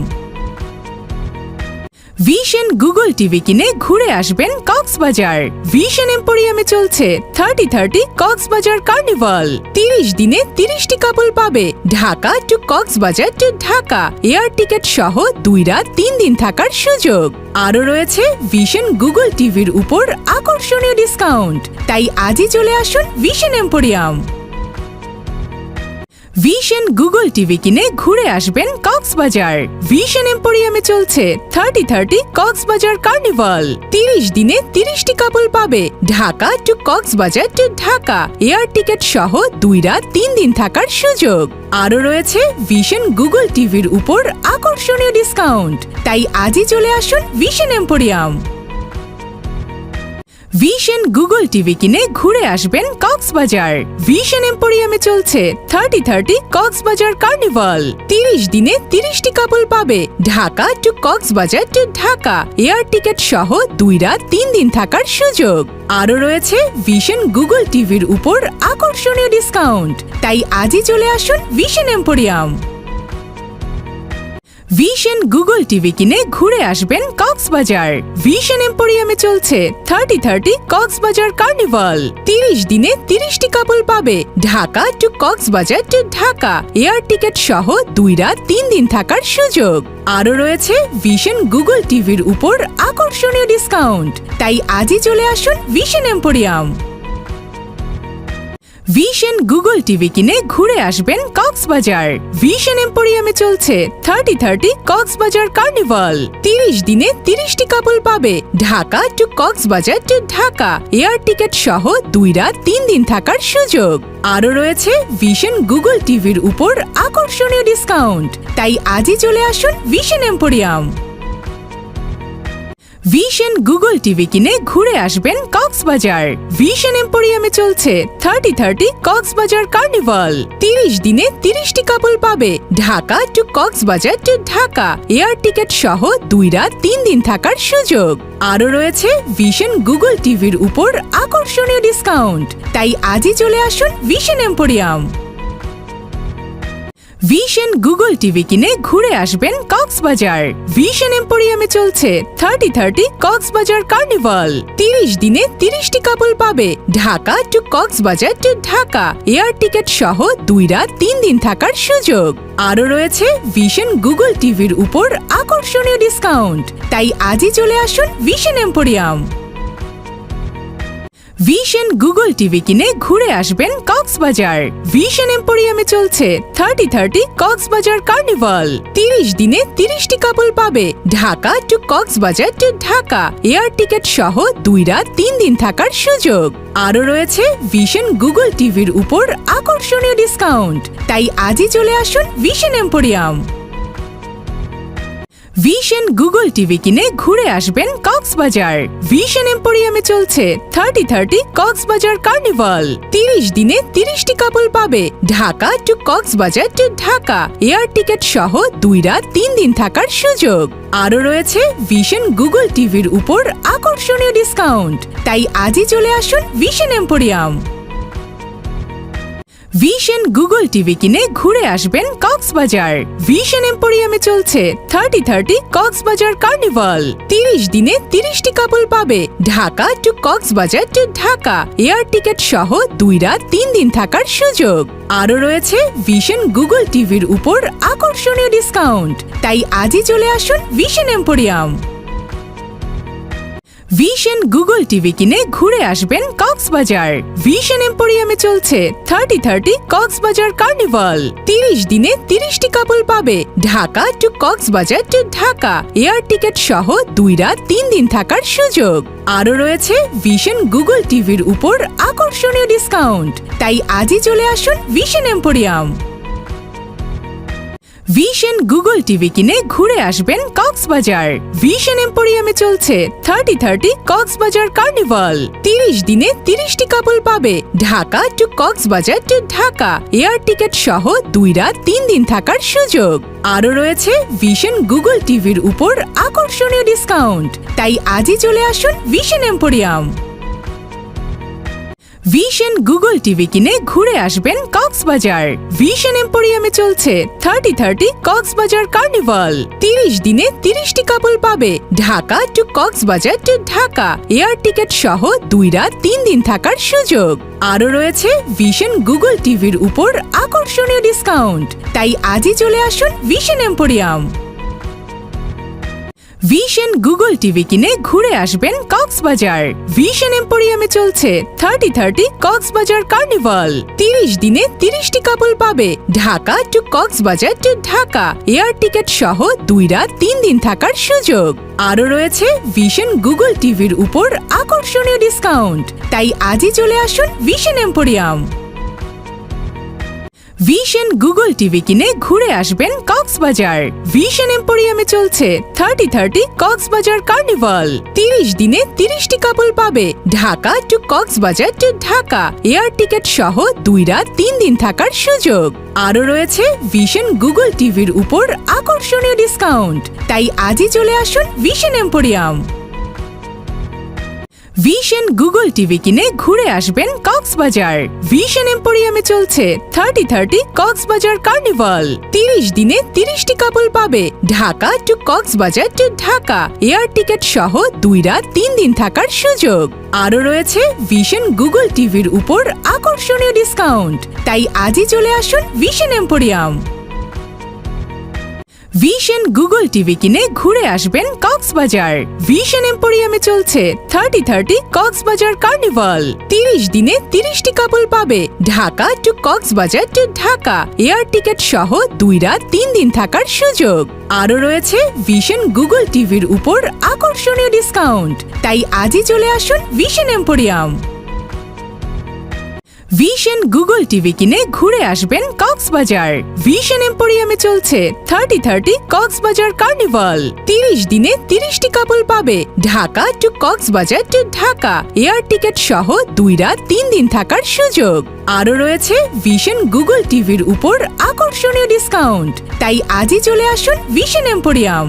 Vision Google TV কিনে ঘুরে আসবেন কক্সবাজার। ভিশন এম্পোরিয়ামে চলছে 30-30 কক্সবাজার কার্নিভাল। 30 দিনে 30টি কাপল পাবে Dhaka to Cox's Bazar to Dhaka air ticket সহ 2 রাত 3 দিন থাকার সুযোগ। আরও রয়েছে ভিশন গুগল টিভির উপর আকর্ষণীয় ডিসকাউন্ট। তাই আজই চলে আসুন vision emporium. Vision Google TV কিনে ঘুরে আসবেন কক্সবাজার। ভিশন এম্পোরিয়ামে চলছে 30-30 কক্সবাজার কার্নিভাল। 30 দিনে 30টি কাপল পাবে Dhaka to Cox's Bazar to Dhaka air ticket সহ 2 রাত 3 দিন থাকার সুযোগ। আরও রয়েছে ভিশন গুগল টিভির উপর আকর্ষণীয় ডিসকাউন্ট। তাই আজই চলে আসুন vision emporium. Vision Google TV কিনে ঘুরে আসবেন কক্সবাজার। ভিশন এম্পোরিয়ামে চলছে 30-30 কক্সবাজার কার্নিভাল। 30 দিনে 30টি কাপল পাবে Dhaka to Cox's Bazar to Dhaka air ticket সহ 2 রাত 3 দিন থাকার সুযোগ। আরও রয়েছে ভিশন গুগল টিভির উপর আকর্ষণীয় ডিসকাউন্ট। তাই আজই চলে আসুন vision emporium. Vision Google TV কিনে ঘুরে আসবেন কক্সবাজার। ভিশন এম্পোরিয়ামে চলছে 30-30 কক্সবাজার কার্নিভাল। 30 দিনে 30টি কাপল পাবে Dhaka to Cox's Bazar to Dhaka air ticket সহ 2 রাত 3 দিন থাকার সুযোগ। আরও রয়েছে ভিশন গুগল টিভির উপর আকর্ষণীয় ডিসকাউন্ট। তাই আজই চলে আসুন vision emporium. Vision Google TV কিনে ঘুরে আসবেন কক্সবাজার। ভিশন এম্পোরিয়ামে চলছে 30-30 কক্সবাজার কার্নিভাল। 30 দিনে 30টি কাপল পাবে Dhaka to Cox's Bazar to Dhaka air ticket সহ 2 রাত 3 দিন থাকার সুযোগ। আরও রয়েছে ভিশন গুগল টিভির উপর আকর্ষণীয় ডিসকাউন্ট। তাই আজই চলে আসুন vision emporium. Vision Google TV কিনে ঘুরে আসবেন কক্সবাজার। ভিশন এম্পোরিয়ামে চলছে 30-30 কক্সবাজার কার্নিভাল। 30 দিনে 30টি কাপল পাবে Dhaka to Cox's Bazar to Dhaka air ticket সহ 2 রাত 3 দিন থাকার সুযোগ। আরও রয়েছে ভিশন গুগল টিভির উপর আকর্ষণীয় ডিসকাউন্ট। তাই আজই চলে আসুন vision emporium. Vision Google TV কিনে ঘুরে আসবেন কক্সবাজার। ভিশন এম্পোরিয়ামে চলছে 30-30 কক্সবাজার কার্নিভাল। 30 দিনে 30টি কাপল পাবে Dhaka to Cox's Bazar to Dhaka air ticket সহ 2 রাত 3 দিন থাকার সুযোগ। আরও রয়েছে ভিশন গুগল টিভির উপর আকর্ষণীয় ডিসকাউন্ট। তাই আজই চলে আসুন vision emporium. Vision Google TV কিনে ঘুরে আসবেন কক্সবাজার। ভিশন এম্পোরিয়ামে চলছে 30-30 কক্সবাজার কার্নিভাল। 30 দিনে 30টি কাপল পাবে Dhaka to Cox's Bazar to Dhaka air ticket সহ 2 রাত 3 দিন থাকার সুযোগ। আরও রয়েছে ভিশন গুগল টিভির উপর আকর্ষণীয় ডিসকাউন্ট। তাই আজই চলে আসুন vision emporium. Vision Google TV কিনে ঘুরে আসবেন কক্সবাজার। ভিশন এম্পোরিয়ামে চলছে 30-30 কক্সবাজার কার্নিভাল। 30 দিনে 30টি কাপল পাবে Dhaka to Cox's Bazar to Dhaka air ticket সহ 2 রাত 3 দিন থাকার সুযোগ। আরও রয়েছে ভিশন গুগল টিভির উপর আকর্ষণীয় ডিসকাউন্ট। তাই আজই চলে আসুন vision emporium. Vision Google TV কিনে ঘুরে আসবেন কক্সবাজার। ভিশন এম্পোরিয়ামে চলছে 30-30 কক্সবাজার কার্নিভাল। 30 দিনে 30টি কাপল পাবে Dhaka to Cox's Bazar to Dhaka air ticket সহ 2 রাত 3 দিন থাকার সুযোগ। আরও রয়েছে ভিশন গুগল টিভির উপর আকর্ষণীয় ডিসকাউন্ট। তাই আজই চলে আসুন vision emporium. Vision Google TV কিনে ঘুরে আসবেন কক্সবাজার। ভিশন এম্পোরিয়ামে চলছে 30-30 কক্সবাজার কার্নিভাল। 30 দিনে 30টি কাপল পাবে Dhaka to Cox's Bazar to Dhaka air ticket সহ 2 রাত 3 দিন থাকার সুযোগ। আরও রয়েছে ভিশন গুগল টিভির উপর আকর্ষণীয় ডিসকাউন্ট। তাই আজই চলে আসুন vision emporium. Vision Google TV কিনে ঘুরে আসবেন কক্সবাজার। ভিশন এম্পোরিয়ামে চলছে 30-30 কক্সবাজার কার্নিভাল। 30 দিনে 30টি কাপল পাবে Dhaka to Cox's Bazar to Dhaka air ticket সহ 2 রাত 3 দিন থাকার সুযোগ। আরও রয়েছে ভিশন গুগল টিভির উপর আকর্ষণীয় ডিসকাউন্ট। তাই আজই চলে আসুন vision emporium. Vision Google TV কিনে ঘুরে আসবেন কক্সবাজার। ভিশন এম্পোরিয়ামে চলছে 30-30 কক্সবাজার কার্নিভাল। 30 দিনে 30টি কাপল পাবে Dhaka to Cox's Bazar to Dhaka air ticket সহ 2 রাত 3 দিন থাকার সুযোগ। আরও রয়েছে ভিশন গুগল টিভির উপর আকর্ষণীয় ডিসকাউন্ট। তাই আজই চলে আসুন vision emporium. Vision Google TV কিনে ঘুরে আসবেন কক্সবাজার। ভিশন এম্পোরিয়ামে চলছে 30-30 কক্সবাজার কার্নিভাল। 30 দিনে 30টি কাপল পাবে Dhaka to Cox's Bazar to Dhaka air ticket সহ 2 রাত 3 দিন থাকার সুযোগ। আরও রয়েছে ভিশন গুগল টিভির উপর আকর্ষণীয় ডিসকাউন্ট। তাই আজই চলে আসুন vision emporium. Vision Google TV কিনে ঘুরে আসবেন কক্সবাজার। ভিশন এম্পোরিয়ামে চলছে 30-30 কক্সবাজার কার্নিভাল। 30 দিনে 30টি কাপল পাবে Dhaka to Cox's Bazar to Dhaka air ticket সহ 2 রাত 3 দিন থাকার সুযোগ। আরও রয়েছে ভিশন গুগল টিভির উপর আকর্ষণীয় ডিসকাউন্ট। তাই আজই চলে আসুন vision emporium. Vision Google TV কিনে ঘুরে আসবেন কক্সবাজার। ভিশন এম্পোরিয়ামে চলছে 30-30 কক্সবাজার কার্নিভাল। 30 দিনে 30টি কাপল পাবে Dhaka to Cox's Bazar to Dhaka air ticket সহ 2 রাত 3 দিন থাকার সুযোগ। আরও রয়েছে ভিশন গুগল টিভির উপর আকর্ষণীয় ডিসকাউন্ট। তাই আজই চলে আসুন vision emporium. Vision Google TV কিনে ঘুরে আসবেন কক্সবাজার। ভিশন এম্পোরিয়ামে চলছে 30-30 কক্সবাজার কার্নিভাল। 30 দিনে 30টি কাপল পাবে Dhaka to Cox's Bazar to Dhaka air ticket সহ 2 রাত 3 দিন থাকার সুযোগ। আরও রয়েছে ভিশন গুগল টিভির উপর আকর্ষণীয় ডিসকাউন্ট। তাই আজই চলে আসুন vision emporium. Vision Google TV কিনে ঘুরে আসবেন কক্সবাজার। ভিশন এম্পোরিয়ামে চলছে 30-30 কক্সবাজার কার্নিভাল। 30 দিনে 30টি কাপল পাবে Dhaka to Cox's Bazar to Dhaka air ticket সহ 2 রাত 3 দিন থাকার সুযোগ। আরও রয়েছে ভিশন গুগল টিভির উপর আকর্ষণীয় ডিসকাউন্ট। তাই আজই চলে আসুন vision emporium.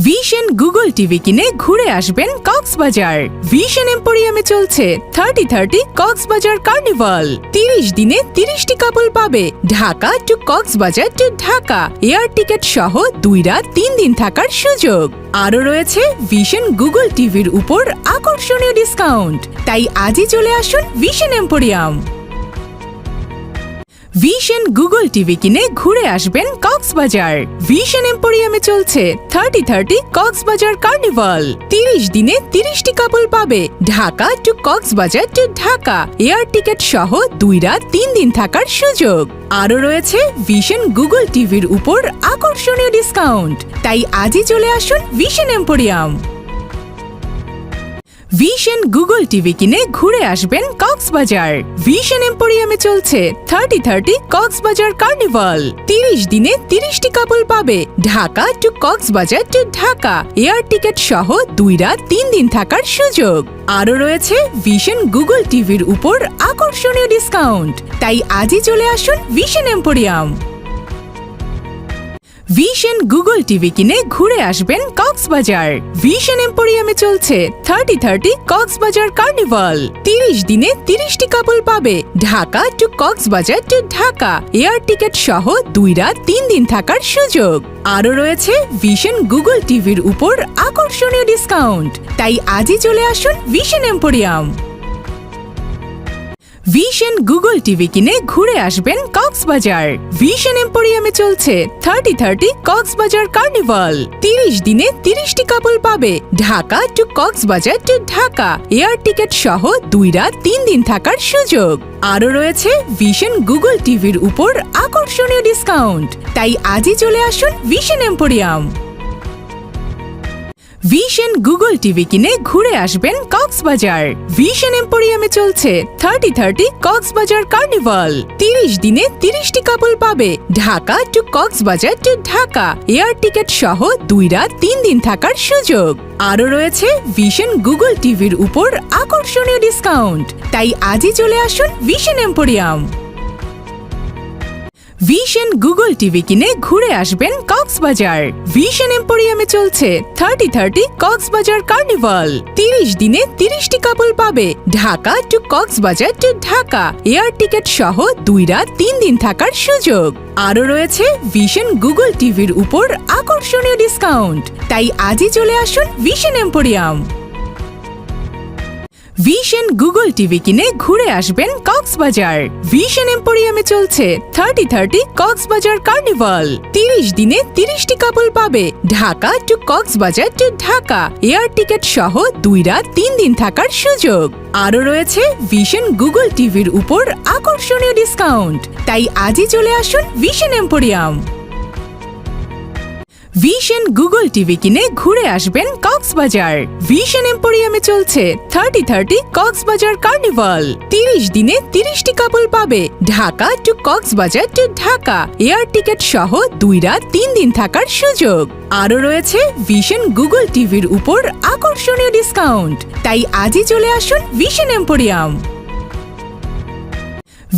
Vision Google TV কিনে ঘুরে আসবেন কক্সবাজার। ভিশন এম্পোরিয়ামে চলছে 30-30 কক্সবাজার কার্নিভাল। 30 দিনে 30টি কাপল পাবে Dhaka to Cox's Bazar to Dhaka air ticket সহ 2 রাত 3 দিন থাকার সুযোগ। আরও রয়েছে ভিশন গুগল টিভির উপর আকর্ষণীয় ডিসকাউন্ট। তাই আজই চলে আসুন vision emporium. Vision Google TV কিনে ঘুরে আসবেন কক্সবাজার। ভিশন এম্পোরিয়ামে চলছে 30-30 কক্সবাজার কার্নিভাল। 30 দিনে 30টি কাপল পাবে Dhaka to Cox's Bazar to Dhaka air ticket সহ 2 রাত 3 দিন থাকার সুযোগ। আরও রয়েছে ভিশন গুগল টিভির উপর আকর্ষণীয় ডিসকাউন্ট। তাই আজই চলে আসুন vision emporium. Vision Google TV কিনে ঘুরে আসবেন কক্সবাজার। ভিশন এম্পোরিয়ামে চলছে 30-30 কক্সবাজার কার্নিভাল। 30 দিনে 30টি কাপল পাবে Dhaka to Cox's Bazar to Dhaka air ticket সহ 2 রাত 3 দিন থাকার সুযোগ। আরও রয়েছে ভিশন গুগল টিভির উপর আকর্ষণীয় ডিসকাউন্ট। তাই আজই চলে আসুন vision emporium. Vision Google TV কিনে ঘুরে আসবেন কক্সবাজার। ভিশন এম্পোরিয়ামে চলছে 30-30 কক্সবাজার কার্নিভাল। 30 দিনে 30টি কাপল পাবে Dhaka to Cox's Bazar to Dhaka air ticket সহ 2 রাত 3 দিন থাকার সুযোগ। আরও রয়েছে ভিশন গুগল টিভির উপর আকর্ষণীয় ডিসকাউন্ট। তাই আজই চলে আসুন vision emporium. Vision Google TV কিনে ঘুরে আসবেন কক্সবাজার। ভিশন এম্পোরিয়ামে চলছে 30-30 কক্সবাজার কার্নিভাল। 30 দিনে 30টি কাপল পাবে Dhaka to Cox's Bazar to Dhaka air ticket সহ 2 রাত 3 দিন থাকার সুযোগ। আরও রয়েছে ভিশন গুগল টিভির উপর আকর্ষণীয় ডিসকাউন্ট। তাই আজই চলে আসুন vision emporium. Vision Google TV কিনে ঘুরে আসবেন কক্সবাজার। ভিশন এম্পোরিয়ামে চলছে 30-30 কক্সবাজার কার্নিভাল। 30 দিনে 30টি কাপল পাবে Dhaka to Cox's Bazar to Dhaka air ticket সহ 2 রাত 3 দিন থাকার সুযোগ। আরও রয়েছে ভিশন গুগল টিভির উপর আকর্ষণীয় ডিসকাউন্ট। তাই আজই চলে আসুন vision emporium. Vision Google TV কিনে ঘুরে আসবেন কক্সবাজার। ভিশন এম্পোরিয়ামে চলছে 30-30 কক্সবাজার কার্নিভাল। 30 দিনে 30টি কাপল পাবে Dhaka to Cox's Bazar to Dhaka air ticket সহ 2 রাত 3 দিন থাকার সুযোগ। আরও রয়েছে ভিশন গুগল টিভির উপর আকর্ষণীয় ডিসকাউন্ট। তাই আজই চলে আসুন vision emporium. Vision Google TV কিনে ঘুরে আসবেন কক্সবাজার। ভিশন এম্পোরিয়ামে চলছে 30-30 কক্সবাজার কার্নিভাল। 30 দিনে 30টি কাপল পাবে Dhaka to Cox's Bazar to Dhaka air ticket সহ 2 রাত 3 দিন থাকার সুযোগ। আরও রয়েছে ভিশন গুগল টিভির উপর আকর্ষণীয় ডিসকাউন্ট। তাই আজই চলে আসুন vision emporium. Vision Google TV কিনে ঘুরে আসবেন কক্সবাজার। ভিশন এম্পোরিয়ামে চলছে 30-30 কক্সবাজার কার্নিভাল। 30 দিনে 30টি কাপল পাবে Dhaka to Cox's Bazar to Dhaka air ticket সহ 2 রাত 3 দিন থাকার সুযোগ। আরও রয়েছে ভিশন গুগল টিভির উপর আকর্ষণীয় ডিসকাউন্ট। তাই আজই চলে আসুন vision emporium.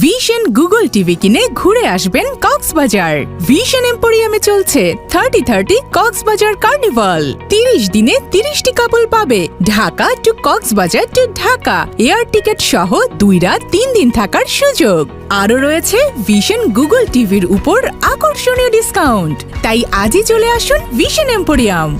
Vision Google TV কিনে ঘুরে আসবেন কক্সবাজার। ভিশন এম্পোরিয়ামে চলছে 30-30 কক্সবাজার কার্নিভাল। 30 দিনে 30টি কাপল পাবে Dhaka to Cox's Bazar to Dhaka air ticket সহ 2 রাত 3 দিন থাকার সুযোগ। আরও রয়েছে ভিশন গুগল টিভির উপর আকর্ষণীয় ডিসকাউন্ট। তাই আজই চলে আসুন ভিশন এম্পোরিয়াম।